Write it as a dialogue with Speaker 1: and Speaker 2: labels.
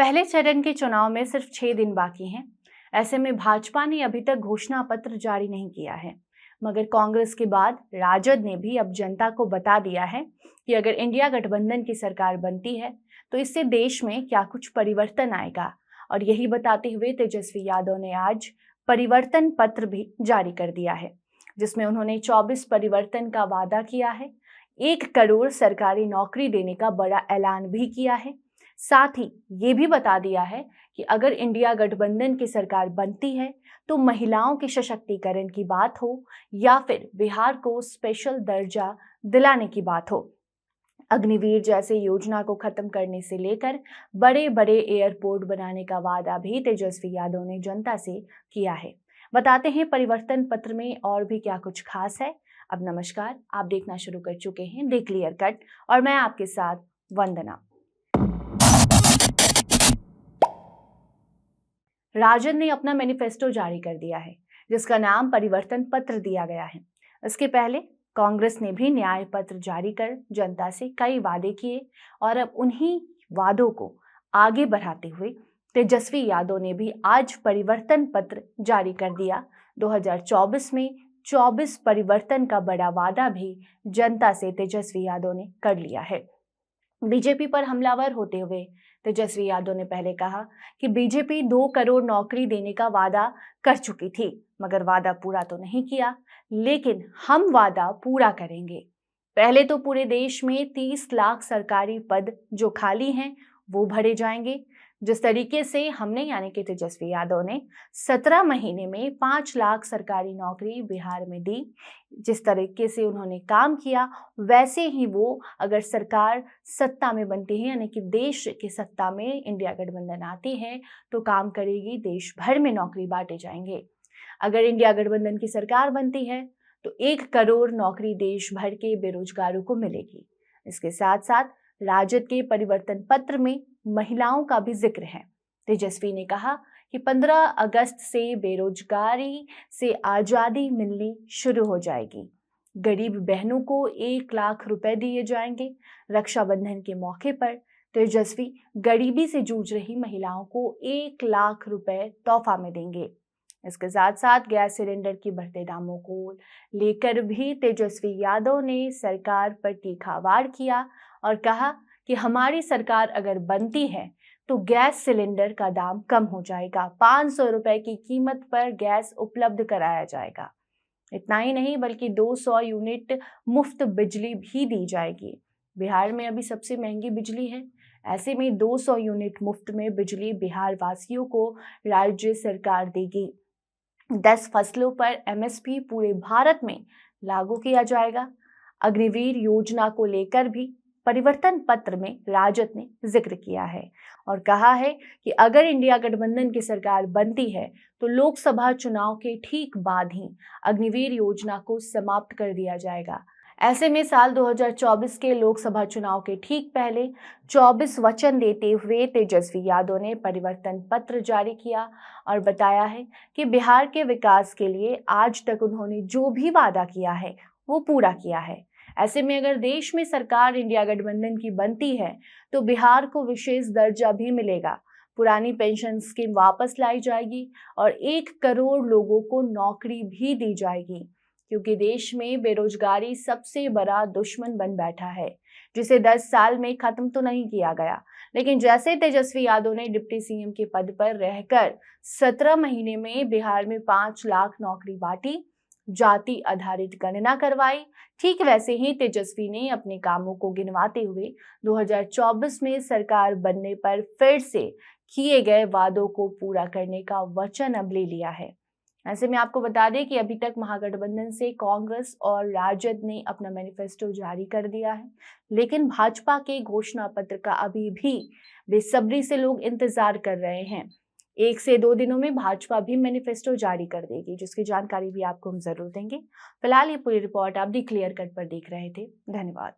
Speaker 1: पहले चरण के चुनाव में सिर्फ 6 दिन बाकी हैं। ऐसे में भाजपा ने अभी तक घोषणा पत्र जारी नहीं किया है, मगर कांग्रेस के बाद राजद ने भी अब जनता को बता दिया है कि अगर इंडिया गठबंधन की सरकार बनती है तो इससे देश में क्या कुछ परिवर्तन आएगा। और यही बताते हुए तेजस्वी यादव ने आज परिवर्तन पत्र भी जारी कर दिया है, जिसमें उन्होंने 24 परिवर्तन का वादा किया है। 1 करोड़ सरकारी नौकरी देने का बड़ा ऐलान भी किया है। साथ ही ये भी बता दिया है कि अगर इंडिया गठबंधन की सरकार बनती है तो महिलाओं के सशक्तिकरण की बात हो या फिर बिहार को स्पेशल दर्जा दिलाने की बात हो, अग्निवीर जैसे योजना को खत्म करने से लेकर बड़े बड़े एयरपोर्ट बनाने का वादा भी तेजस्वी यादव ने जनता से किया है। बताते हैं परिवर्तन पत्र में और भी क्या कुछ खास है। अब नमस्कार, आप देखना शुरू कर चुके हैं द क्लियर कट और मैं आपके साथ वंदना। राजद ने अपना मैनिफेस्टो जारी कर दिया है, जिसका नाम परिवर्तन पत्र दिया गया है। इसके पहले कांग्रेस ने भी न्याय पत्र जारी कर जनता से कई वादे किए और अब उन्हीं वादों को आगे बढ़ाते हुए तेजस्वी यादव ने भी आज परिवर्तन पत्र जारी कर दिया। 2024 में 24 परिवर्तन का बड़ा वादा भी जनता से तेजस्वी यादव ने कर लिया है। बीजेपी पर हमलावर होते हुए तेजस्वी यादव ने पहले कहा कि बीजेपी 2 करोड़ नौकरी देने का वादा कर चुकी थी, मगर वादा पूरा तो नहीं किया, लेकिन हम वादा पूरा करेंगे। पहले तो पूरे देश में 30 लाख सरकारी पद जो खाली हैं वो भरे जाएंगे। जिस तरीके से हमने यानी कि तेजस्वी यादव ने 17 महीने में 5 लाख सरकारी नौकरी बिहार में दी, जिस तरीके से उन्होंने काम किया, वैसे ही वो अगर सरकार सत्ता में बनती है यानी कि देश की सत्ता में इंडिया गठबंधन आती है तो काम करेगी, देश भर में नौकरी बांटे जाएंगे। अगर इंडिया गठबंधन की सरकार बनती है तो 1 करोड़ नौकरी देश भर के बेरोजगारों को मिलेगी। इसके साथ साथ राजद के परिवर्तन पत्र में महिलाओं का भी जिक्र है। तेजस्वी ने कहा कि 15 अगस्त से बेरोजगारी से आजादी मिलनी शुरू हो जाएगी। गरीब बहनों को 1 लाख रुपए दिए जाएंगे। रक्षाबंधन के मौके पर तेजस्वी गरीबी से जूझ रही महिलाओं को 1 लाख रुपए तोहफा में देंगे। इसके साथ साथ गैस सिलेंडर की बढ़ते दामों को लेकर भी तेजस्वी यादव ने सरकार पर तीखा वार किया और कहा कि हमारी सरकार अगर बनती है तो गैस सिलेंडर का दाम कम हो जाएगा, 500 रुपए की कीमत पर गैस उपलब्ध कराया जाएगा। इतना ही नहीं बल्कि 200 यूनिट मुफ्त बिजली भी दी जाएगी। बिहार में अभी सबसे महंगी बिजली है, ऐसे में 200 यूनिट मुफ्त में बिजली बिहार वासियों को राज्य सरकार देगी। 10 फसलों पर एमएसपी पूरे भारत में लागू किया जाएगा। अग्निवीर योजना को लेकर भी परिवर्तन पत्र में राजद ने जिक्र किया है और कहा है कि अगर इंडिया गठबंधन की सरकार बनती है तो लोकसभा चुनाव के ठीक बाद ही अग्निवीर योजना को समाप्त कर दिया जाएगा। ऐसे में साल 2024 के लोकसभा चुनाव के ठीक पहले 24 वचन देते हुए तेजस्वी यादव ने परिवर्तन पत्र जारी किया और बताया है कि बिहार के विकास के लिए आज तक उन्होंने जो भी वादा किया है वो पूरा किया है। ऐसे में अगर देश में सरकार इंडिया गठबंधन की बनती है तो बिहार को विशेष दर्जा भी मिलेगा, पुरानी पेंशन स्कीम वापस लाई जाएगी और 1 करोड़ लोगों को नौकरी भी दी जाएगी, क्योंकि देश में बेरोजगारी सबसे बड़ा दुश्मन बन बैठा है, जिसे 10 साल में खत्म तो नहीं किया गया, लेकिन जैसे तेजस्वी यादव ने डिप्टी सीएम के पद पर रहकर 17 महीने में बिहार में 5 लाख नौकरी बांटी, जाति आधारित गणना करवाई, ठीक वैसे ही तेजस्वी ने अपने कामों को गिनवाते हुए 2024 में सरकार बनने पर फिर से किए गए वादों को पूरा करने का वचन अब ले लिया है। ऐसे में आपको बता दें कि अभी तक महागठबंधन से कांग्रेस और राजद ने अपना मैनिफेस्टो जारी कर दिया है, लेकिन भाजपा के घोषणा पत्र का अभी भी बेसब्री से लोग इंतजार कर रहे हैं। 1 से 2 दिनों में भाजपा भी मैनिफेस्टो जारी कर देगी, जिसकी जानकारी भी आपको हम जरूर देंगे। फिलहाल ये पूरी रिपोर्ट आप दी क्लियर कट पर देख रहे थे। धन्यवाद।